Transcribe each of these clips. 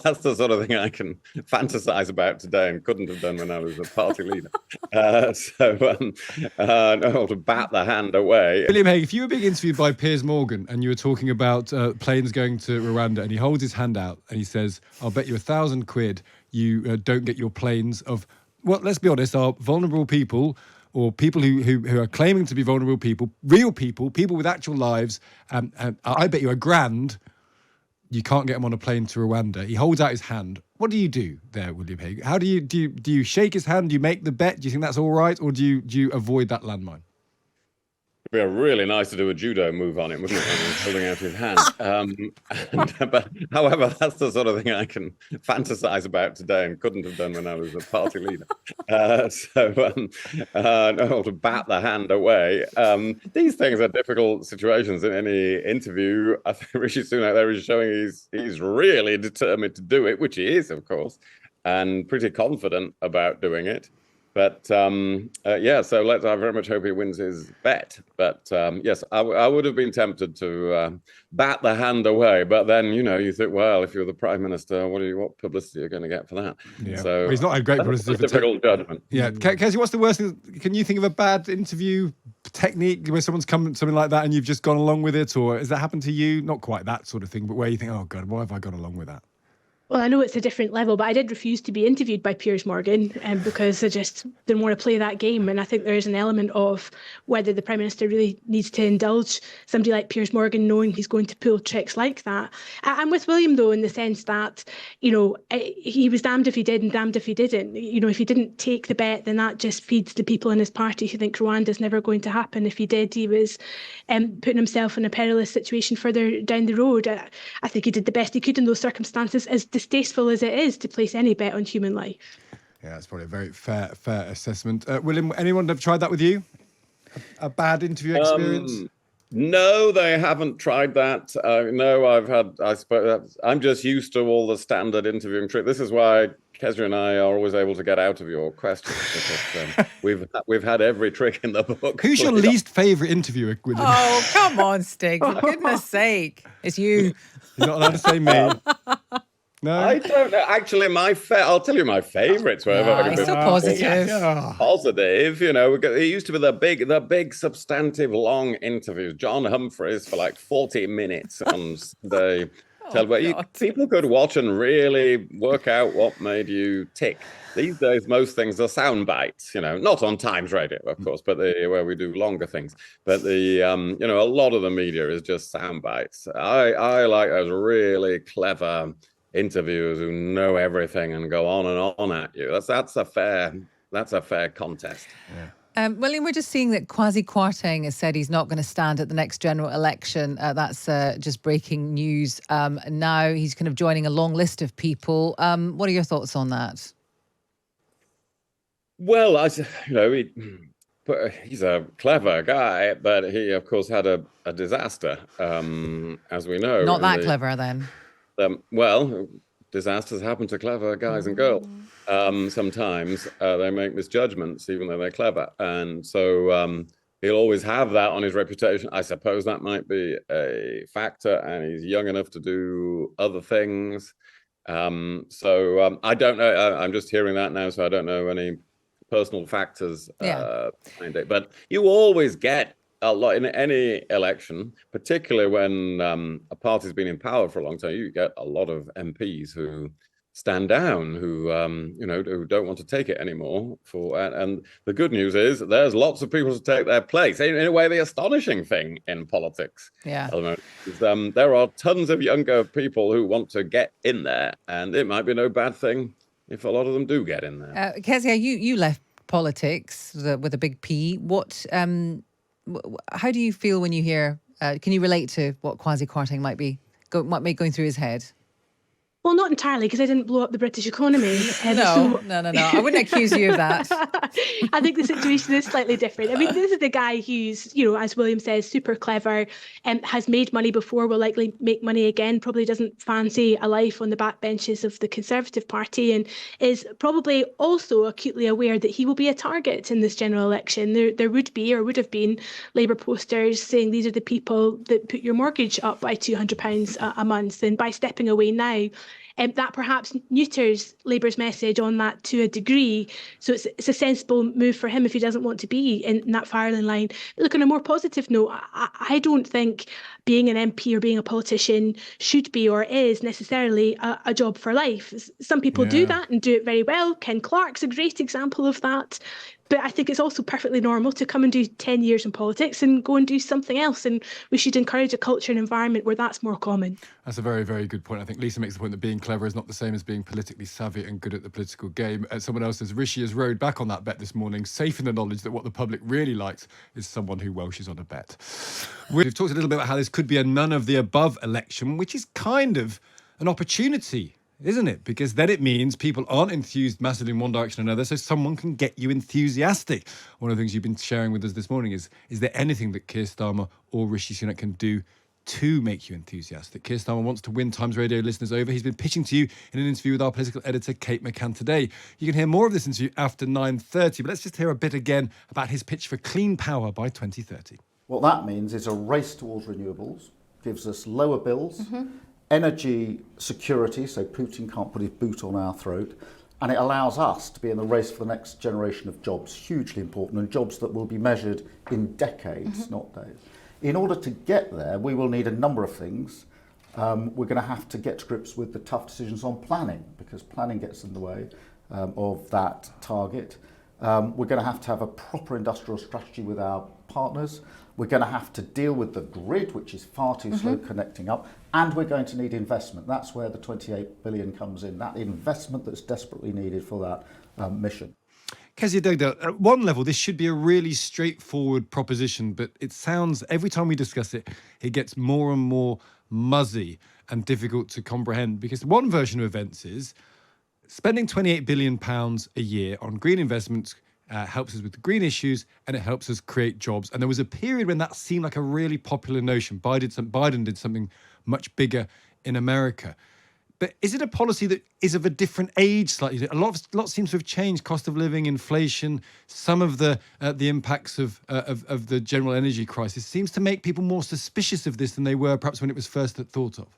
that's the sort of thing I can fantasize about today and couldn't have done when I was a party leader. No, to bat the hand away. William Hague, if you were being interviewed by Piers Morgan and you were talking about planes going to Rwanda, and he holds his hand out and he says, "I'll bet you £1,000 you don't get your planes of," well, let's be honest, are vulnerable people, or people who are claiming to be vulnerable people, real people, people with actual lives, and I bet you £1,000 you can't get him on a plane to Rwanda. He holds out his hand. What do you do there, William Hague? How do you shake his hand? Do you make the bet? Do you think that's all right, or do you avoid that landmine? It'd be really nice to do a judo move on him, wouldn't it, when he's holding out his hand? But however, that's the sort of thing I can fantasize about today and couldn't have done when I was a party leader. No, to bat the hand away. These things are difficult situations in any interview. I think Rishi Sunak there is showing he's really determined to do it, which he is, of course, and pretty confident about doing it. But so I very much hope he wins his bet. But yes, I would have been tempted to bat the hand away. But then, you think, well, if you're the Prime Minister, what publicity are you going to get for that? Yeah. So well, he's not had great publicity. Difficult judgment. Yeah. Kezia, what's the worst thing? Can you think of a bad interview technique where someone's come something like that and you've just gone along with it? Or has that happened to you? Not quite that sort of thing, but where you think, oh, God, why have I gone along with that? Well, I know it's a different level, but I did refuse to be interviewed by Piers Morgan because I just didn't want to play that game. And I think there is an element of whether the Prime Minister really needs to indulge somebody like Piers Morgan knowing he's going to pull tricks like that. I'm with William, though, in the sense that, he was damned if he did and damned if he didn't. If he didn't take the bet, then that just feeds the people in his party who think Rwanda's never going to happen. If he did, he was putting himself in a perilous situation further down the road. I think he did the best he could in those circumstances, as distasteful as it is to place any bet on human life. Yeah, that's probably a very fair assessment. William, anyone have tried that with you? A bad interview experience? No, they haven't tried that. No, I suppose I'm just used to all the standard interviewing tricks. This is why Kezia and I are always able to get out of your questions, because we've had every trick in the book. Who's your least favourite interviewer, William? Oh, come on, Stig, for goodness sake. It's you. You're not allowed to say me. No, I don't know. Actually, I'll tell you my favourites. It's so positive. Positive, It used to be the big substantive long interviews. John Humphreys for like 40 minutes on the television. People could watch and really work out what made you tick. These days, most things are sound bites. Not on Times Radio, of course, but where we do longer things. But a lot of the media is just sound bites. I like those really clever interviewers who know everything and go on and on at you. That's a fair contest. Yeah. William, we're just seeing that Quasi Kwarteng has said he's not going to stand at the next general election. That's just breaking news. Now he's kind of joining a long list of people. What are your thoughts on that? Well, he's a clever guy, but he, of course, had a disaster, as we know. Not that clever, then. Well, disasters happen to clever guys and girls. Sometimes they make misjudgments, even though they're clever. And so he'll always have that on his reputation. I suppose that might be a factor, and he's young enough to do other things. I don't know. I'm just hearing that now, so I don't know any personal factors behind it. But you always get a lot in any election, particularly when a party's been in power for a long time. You get a lot of MPs who stand down, who who don't want to take it anymore. And the good news is there's lots of people to take their place. In a way, the astonishing thing in politics at the moment is there are tons of younger people who want to get in there, and it might be no bad thing if a lot of them do get in there. Kezia, you left politics with a big P. How do you feel when you hear? Can you relate to what Quasi Kwarteng might be going through his head? Well, not entirely, because I didn't blow up the British economy. No. I wouldn't accuse you of that. I think the situation is slightly different. I mean, this is the guy who's, as William says, super clever, has made money before, will likely make money again, probably doesn't fancy a life on the backbenches of the Conservative Party, and is probably also acutely aware that he will be a target in this general election. There would be, or would have been, Labour posters saying these are the people that put your mortgage up by £200 a month, and by stepping away now, that perhaps neuters Labour's message on that to a degree. So it's a sensible move for him if he doesn't want to be in that firing line. But look, on a more positive note, I don't think being an MP or being a politician should be or is necessarily a job for life. Some people do that and do it very well. Ken Clarke's a great example of that. But I think it's also perfectly normal to come and do 10 years in politics and go and do something else. And we should encourage a culture and environment where that's more common. That's a very, very good point. I think Lisa makes the point that being clever is not the same as being politically savvy and good at the political game. Someone else says, Rishi has rode back on that bet this morning, safe in the knowledge that what the public really likes is someone who Welshes on a bet. We've talked a little bit about how this could be a none of the above election, which is kind of an opportunity, isn't it? Because then it means people aren't enthused massively in one direction or another, so someone can get you enthusiastic. One of the things you've been sharing with us this morning is there anything that Keir Starmer or Rishi Sunak can do to make you enthusiastic? Keir Starmer wants to win Times Radio listeners over. He's been pitching to you in an interview with our political editor, Kate McCann, today. You can hear more of this interview after 9:30, but let's just hear a bit again about his pitch for clean power by 2030. What that means is a race towards renewables, gives us lower bills, energy security, so Putin can't put his boot on our throat, and it allows us to be in the race for the next generation of jobs, hugely important, and jobs that will be measured in decades, not days. In order to get there, we will need a number of things. We're going to have to get to grips with the tough decisions on planning, because planning gets in the way of that target. We're going to have a proper industrial strategy with our partners. We're going to have to deal with the grid, which is far too slow connecting up, and we're going to need investment. That's where the 28 billion comes in, that investment that's desperately needed for that mission. Kezia Dugdale, at one level, this should be a really straightforward proposition, but it sounds, every time we discuss it, it gets more and more muzzy and difficult to comprehend, because one version of events is spending £28 billion a year on green investments helps us with the green issues, and it helps us create jobs. And there was a period when that seemed like a really popular notion. Biden did something much bigger in America. But is it a policy that is of a different age slightly? A lot seems to have changed. Cost of living, inflation, some of the impacts of the general energy crisis seems to make people more suspicious of this than they were perhaps when it was first thought of.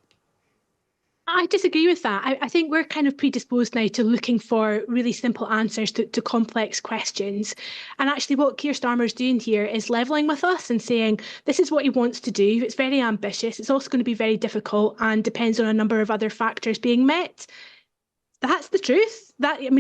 I disagree with that. I think we're kind of predisposed now to looking for really simple answers to complex questions. And actually what Keir Starmer's doing here is levelling with us and saying this is what he wants to do. It's very ambitious. It's also going to be very difficult and depends on a number of other factors being met. That's the truth.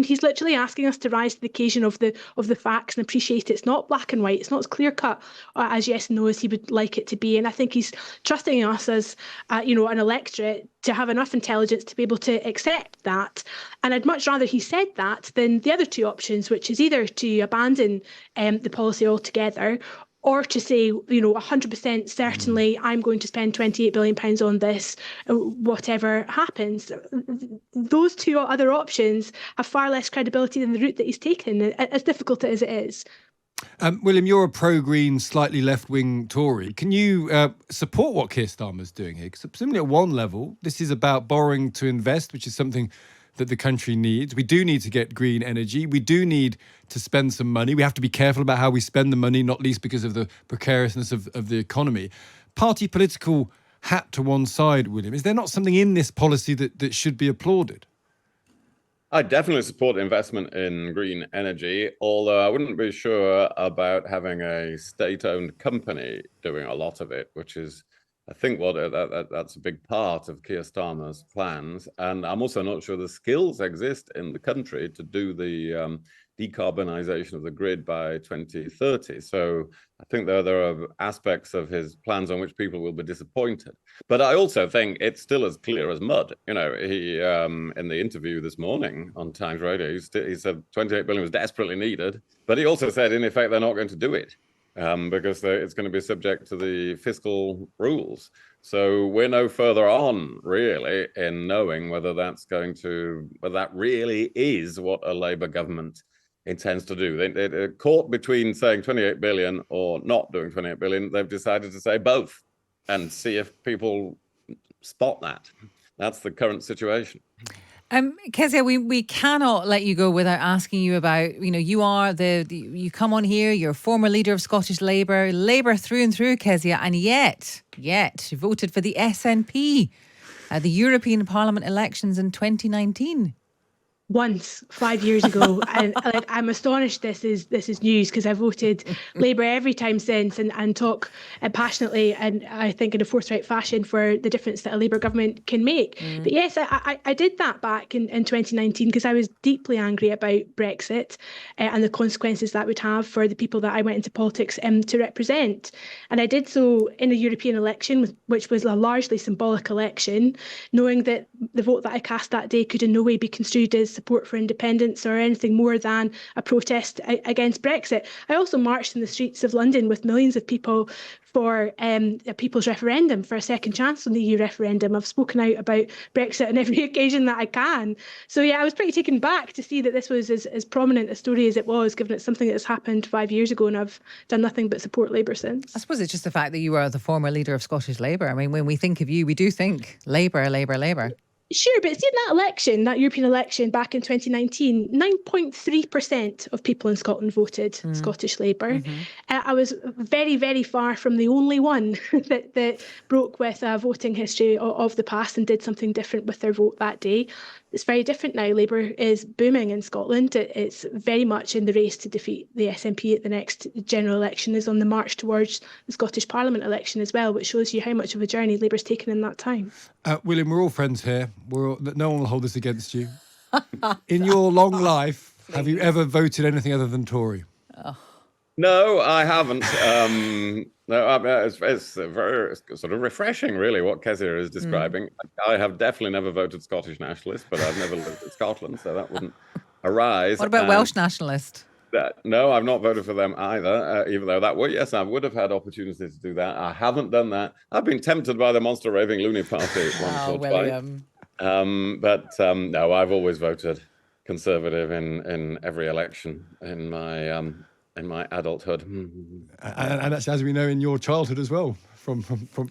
He's literally asking us to rise to the occasion of the facts and appreciate it's not black and white. It's not as clear cut as yes and no as he would like it to be. And I think he's trusting us as an electorate to have enough intelligence to be able to accept that. And I'd much rather he said that than the other two options, which is either to abandon the policy altogether, or to say, 100% certainly I'm going to spend £28 billion on this, whatever happens. Those two other options have far less credibility than the route that he's taken, as difficult as it is. William, you're a pro-green, slightly left-wing Tory. Can you support what Keir Starmer's doing here? Because presumably at one level, this is about borrowing to invest, which is something that the country needs. We do need to get green energy. We do need to spend some money. We have to be careful about how we spend the money, not least because of the precariousness of the economy. Party political hat to one side, William. Is there not something in this policy that should be applauded? I definitely support investment in green energy, although I wouldn't be sure about having a state-owned company doing a lot of it, which is, I think, that's a big part of Keir Starmer's plans. And I'm also not sure the skills exist in the country to do the decarbonisation of the grid by 2030. So I think there are aspects of his plans on which people will be disappointed. But I also think it's still as clear as mud. He in the interview this morning on Times Radio, he said 28 billion was desperately needed. But he also said, in effect, they're not going to do it. Because it's going to be subject to the fiscal rules. So we're no further on, really, in knowing whether that really is what a Labour government intends to do. They're caught between saying 28 billion or not doing 28 billion. They've decided to say both and see if people spot that. That's the current situation. Kezia, we cannot let you go without asking you about, you are you come on here, you're former leader of Scottish Labour through and through, Kezia, and yet you voted for the SNP The European Parliament elections in 2019. Once 5 years ago, and like I'm astonished this is news, because I voted Labour every time since, and talk passionately, and I think in a forthright fashion, for the difference that a Labour government can make. But yes, I did that back in 2019 because I was deeply angry about Brexit and the consequences that would have for the people that I went into politics to represent. And I did so in a European election, which was a largely symbolic election, knowing that the vote that I cast that day could in no way be construed as support for independence or anything more than a protest against Brexit. I also marched in the streets of London with millions of people for a people's referendum, for a second chance on the EU referendum. I've spoken out about Brexit on every occasion that I can. So yeah, I was pretty taken back to see that this was as prominent a story as it was, given it's something that's happened 5 years ago, and I've done nothing but support Labour since. I suppose it's just the fact that you are the former leader of Scottish Labour. I mean, when we think of you, we do think Labour, Labour, Labour. Sure, but see, in that election, that European election back in 2019, 9.3% of people in Scotland voted Scottish Labour. I was very, very far from the only one that broke with a voting history of the past and did something different with their vote that day. It's very different now. Labour is booming in Scotland. It's very much in the race to defeat the SNP at the next general election, is on the march towards the Scottish Parliament election as well, which shows you how much of a journey Labour's taken in that time. William, we're all friends here. No one will hold this against you. In your long life, have you ever voted anything other than Tory? No, I haven't. It's very sort of refreshing, really, what Kezia is describing. I have definitely never voted Scottish nationalist, but I've never lived in Scotland, so that wouldn't arise. What about Welsh nationalist? No, I've not voted for them either, even though I would have had opportunities to do that. I haven't done that. I've been tempted by the monster raving loony party once or William. twice. No, I've always voted Conservative in every election in my adulthood. And that's, as we know, in your childhood as well, from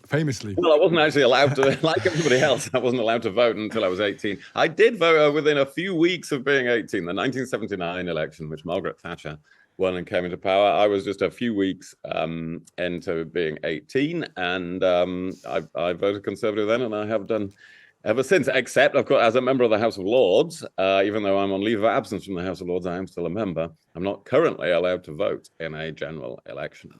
famously. Well, I wasn't actually allowed to, like everybody else, I wasn't allowed to vote until I was 18. I did vote within a few weeks of being 18, the 1979 election, which Margaret Thatcher won and came into power. I was just a few weeks into being 18, and I voted Conservative then, and I have done ever since, except, of course, as a member of the House of Lords. Even though I'm on leave of absence from the House of Lords, I am still a member. I'm not currently allowed to vote in a general election.